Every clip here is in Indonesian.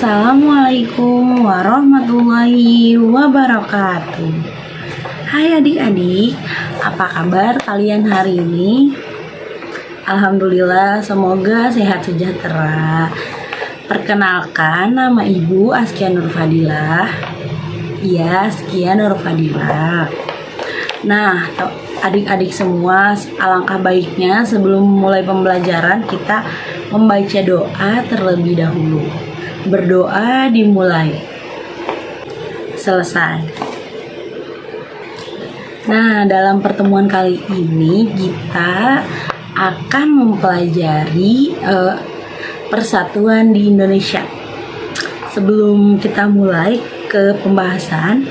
Assalamualaikum warahmatullahi wabarakatuh. Hai adik-adik, apa kabar kalian hari ini? Alhamdulillah, semoga sehat sejahtera. Perkenalkan, nama Ibu Askia Nur Fadilah. Iya, Askia Nur Fadilah. Nah, adik-adik semua, alangkah baiknya sebelum mulai pembelajaran kita membaca doa terlebih dahulu. Berdoa dimulai. Selesai. Nah, dalam pertemuan kali ini kita akan mempelajari persatuan di Indonesia. Sebelum kita mulai ke pembahasan,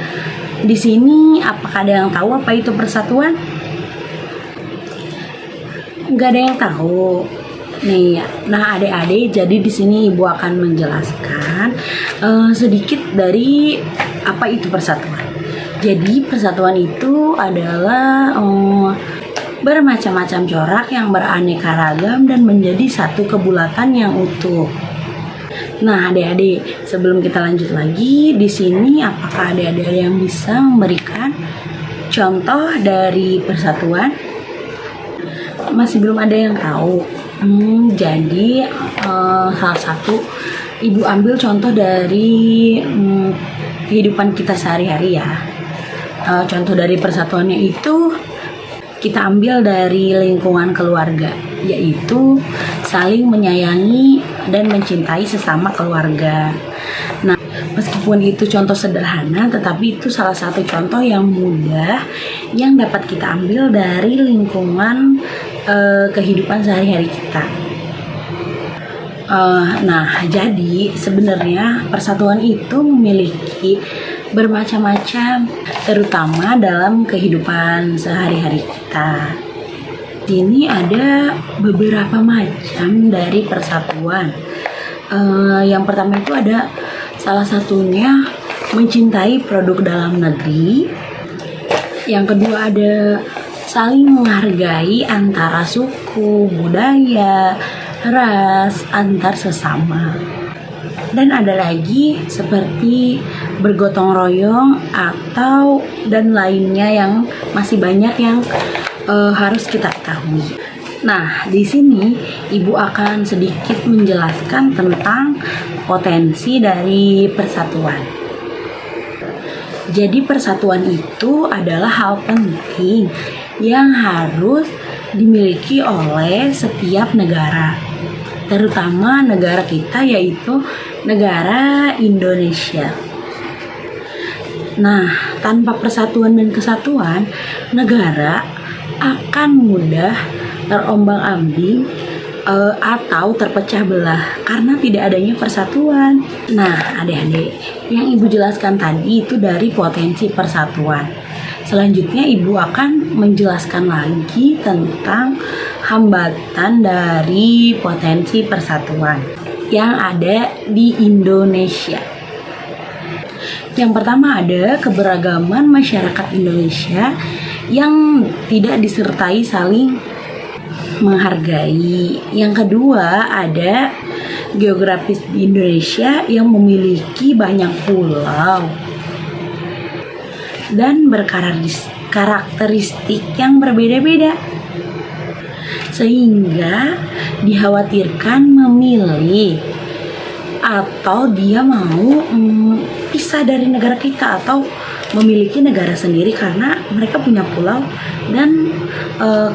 di sini apakah ada yang tahu apa itu persatuan? Nggak ada yang tahu. Nih, nah adik-adik, jadi di sini Ibu akan menjelaskan sedikit dari apa itu persatuan. Jadi persatuan itu adalah bermacam-macam corak yang beraneka ragam dan menjadi satu kebulatan yang utuh. Nah, adik-adik, sebelum kita lanjut lagi, di sini apakah adik-adik yang bisa memberikan contoh dari persatuan? Masih belum ada yang tahu. Jadi salah satu Ibu ambil contoh dari kehidupan kita sehari-hari ya. Contoh dari persatuannya itu kita ambil dari lingkungan keluarga, yaitu saling menyayangi dan mencintai sesama keluarga. Nah, meskipun itu contoh sederhana, tetapi itu salah satu contoh yang mudah yang dapat kita ambil dari lingkungan kehidupan sehari-hari kita. Nah, jadi sebenarnya persatuan itu memiliki bermacam-macam, terutama dalam kehidupan sehari-hari kita. Ini ada beberapa macam dari persatuan. Yang pertama itu ada salah satunya mencintai produk dalam negeri. Yang kedua ada saling menghargai antara suku, budaya, ras, antar sesama. Dan ada lagi seperti bergotong royong atau dan lainnya yang masih banyak yang harus kita ketahui. Nah, di sini Ibu akan sedikit menjelaskan tentang potensi dari persatuan. Jadi persatuan itu adalah hal penting yang harus dimiliki oleh setiap negara, terutama negara kita yaitu negara Indonesia. Nah, tanpa persatuan dan kesatuan, negara akan mudah terombang-ambing atau terpecah belah karena tidak adanya persatuan. Nah, adik-adik, yang Ibu jelaskan tadi itu dari potensi persatuan. Selanjutnya Ibu akan menjelaskan lagi tentang hambatan dari potensi persatuan yang ada di Indonesia. Yang pertama ada keberagaman masyarakat Indonesia yang tidak disertai saling menghargai. Yang kedua ada geografis di Indonesia yang memiliki banyak pulau dan berkarakteristik yang berbeda-beda, sehingga dikhawatirkan memilih atau dia mau pisah dari negara kita atau memiliki negara sendiri karena mereka punya pulau dan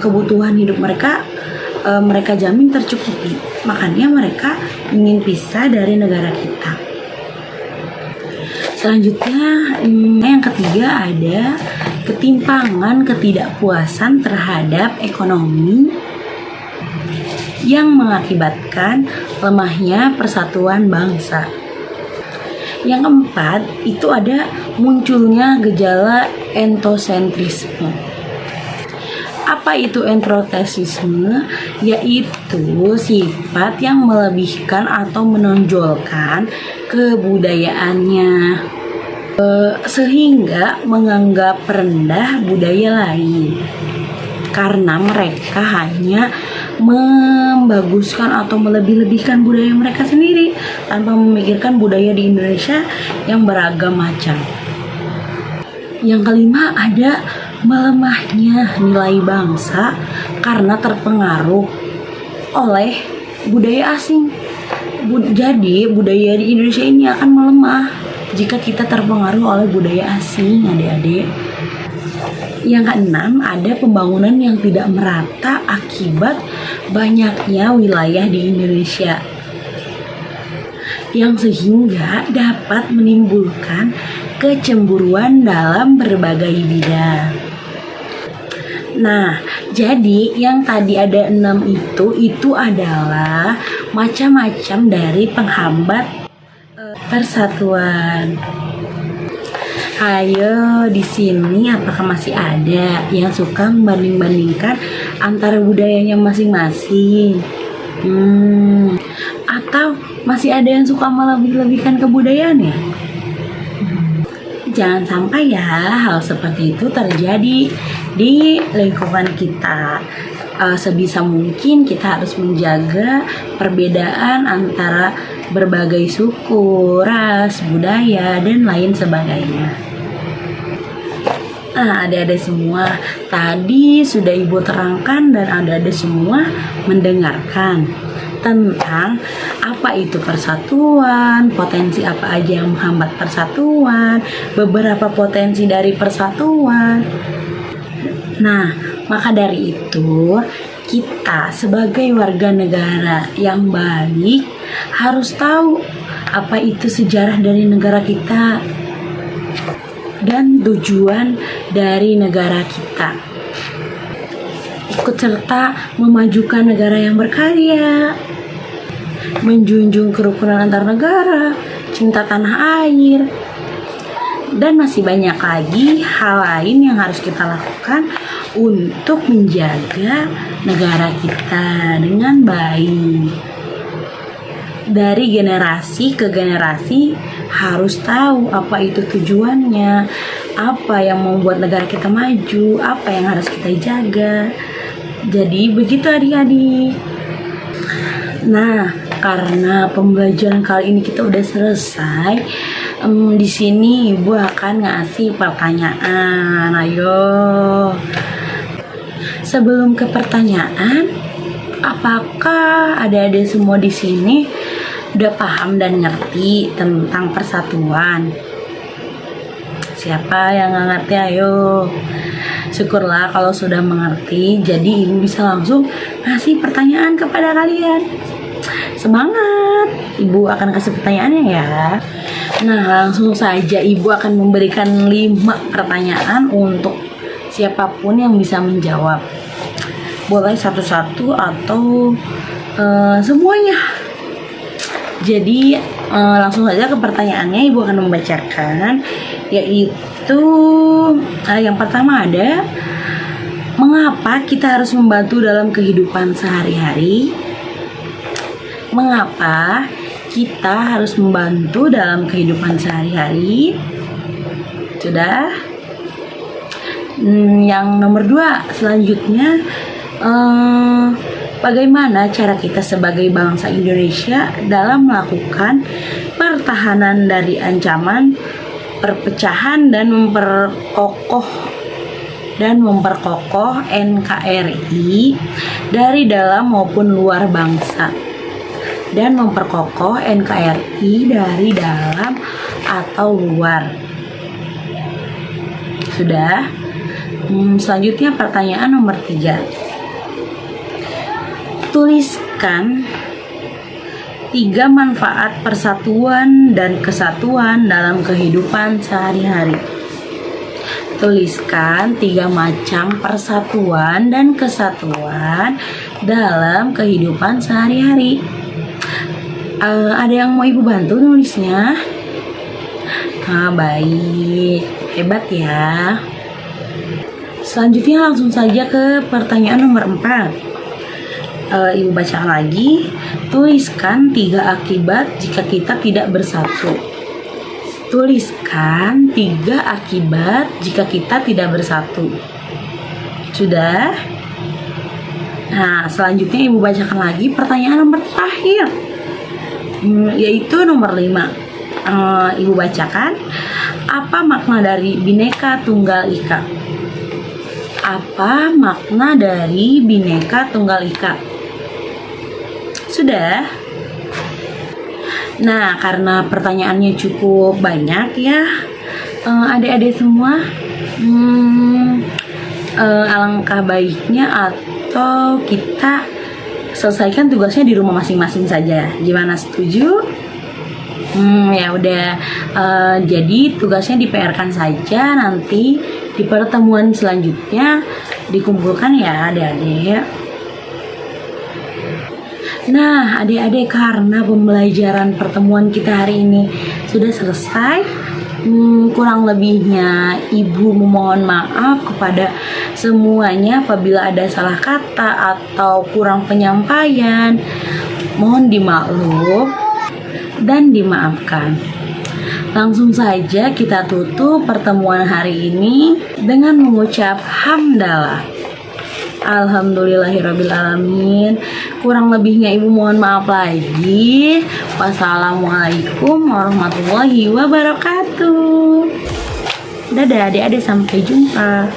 kebutuhan hidup mereka jamin tercukupi. Makanya mereka ingin pisah dari negara kita. Selanjutnya yang ketiga ada ketimpangan ketidakpuasan terhadap ekonomi yang mengakibatkan lemahnya persatuan bangsa. Yang keempat itu ada munculnya gejala entosentrisme. Apa itu entosentrisme? Yaitu sifat yang melebihkan atau menonjolkan kebudayaannya sehingga menganggap rendah budaya lain karena mereka hanya membaguskan atau melebih-lebihkan budaya mereka sendiri tanpa memikirkan budaya di Indonesia yang beragam macam. Yang kelima, ada melemahnya nilai bangsa karena terpengaruh oleh budaya asing. Jadi budaya di Indonesia ini akan melemah jika kita terpengaruh oleh budaya asing, adik-adik. Yang keenam, ada pembangunan yang tidak merata akibat banyaknya wilayah di Indonesia, yang sehingga dapat menimbulkan kecemburuan dalam berbagai bidang. Nah, jadi yang tadi ada 6 itu adalah macam-macam dari penghambat persatuan. Ayo, di sini apakah masih ada yang suka membanding-bandingkan antara budayanya masing-masing? Atau masih ada yang suka melebih-lebihkan kebudayaannya? Jangan sampai ya hal seperti itu terjadi di lingkungan kita. Sebisa mungkin kita harus menjaga perbedaan antara berbagai suku, ras, budaya, dan lain sebagainya. Nah, adik-adik semua, tadi sudah Ibu terangkan dan adik-adik semua mendengarkan tentang apa itu persatuan, potensi apa aja yang menghambat persatuan, beberapa potensi dari persatuan. Nah, maka dari itu kita sebagai warga negara yang baik harus tahu apa itu sejarah dari negara kita dan tujuan dari negara kita. Ikut serta memajukan negara yang berkarya, menjunjung kerukunan antar negara, cinta tanah air, dan masih banyak lagi hal lain yang harus kita lakukan untuk menjaga negara kita dengan baik. Dari generasi ke generasi harus tahu apa itu tujuannya, apa yang membuat negara kita maju, apa yang harus kita jaga. Jadi begitu adik-adik. Nah, karena pembelajaran kali ini kita udah selesai, di sini Ibu akan ngasih pertanyaan. Ayo. Sebelum ke pertanyaan, apakah adik-adik semua di sini udah paham dan ngerti tentang persatuan? Siapa yang nggak ngerti? Ayo. Syukurlah kalau sudah mengerti. Jadi Ibu bisa langsung ngasih pertanyaan kepada kalian. Semangat, Ibu akan kasih pertanyaannya ya. Nah, langsung saja Ibu akan memberikan 5 pertanyaan untuk siapapun yang bisa menjawab. Boleh satu-satu atau semuanya. Jadi langsung saja ke pertanyaannya. Ibu akan membacakan, yaitu yang pertama ada, mengapa kita harus membantu dalam kehidupan sehari-hari? Mengapa kita harus membantu dalam kehidupan sehari-hari? Sudah? Yang nomor 2 selanjutnya, bagaimana cara kita sebagai bangsa Indonesia dalam melakukan pertahanan dari ancaman perpecahan dan memperkokoh NKRI dari dalam maupun luar bangsa, dan memperkokoh NKRI dari dalam atau luar. Sudah? Selanjutnya pertanyaan nomor 3. Tuliskan 3 manfaat persatuan dan kesatuan dalam kehidupan sehari-hari. Tuliskan 3 macam persatuan dan kesatuan dalam kehidupan sehari-hari. Ada yang mau Ibu bantu nulisnya? Baik, hebat ya. Selanjutnya langsung saja ke pertanyaan nomor 4. Ibu bacakan lagi. Tuliskan 3 akibat jika kita tidak bersatu. Tuliskan 3 akibat jika kita tidak bersatu. Sudah? Nah, selanjutnya Ibu bacakan lagi pertanyaan nomor terakhir, yaitu nomor 5. Ibu bacakan, apa makna dari Bhinneka Tunggal Ika? Apa makna dari Bhinneka Tunggal Ika? Sudah? Nah, karena pertanyaannya cukup banyak ya, adik-adik semua, alangkah baiknya atau kita selesaikan tugasnya di rumah masing-masing saja. Gimana, setuju? Ya udah, jadi tugasnya di PR-kan saja, nanti di pertemuan selanjutnya dikumpulkan ya adik-adik. Nah, adik-adik, karena pembelajaran pertemuan kita hari ini sudah selesai, kurang lebihnya Ibu memohon maaf kepada semuanya apabila ada salah kata atau kurang penyampaian. Mohon dimaklum dan dimaafkan. Langsung saja kita tutup pertemuan hari ini dengan mengucap hamdalah. Alhamdulillahirrabbilalamin. Kurang lebihnya Ibu mohon maaf lagi. Wassalamualaikum warahmatullahi wabarakatuh. Dadah adik-adik, sampai jumpa.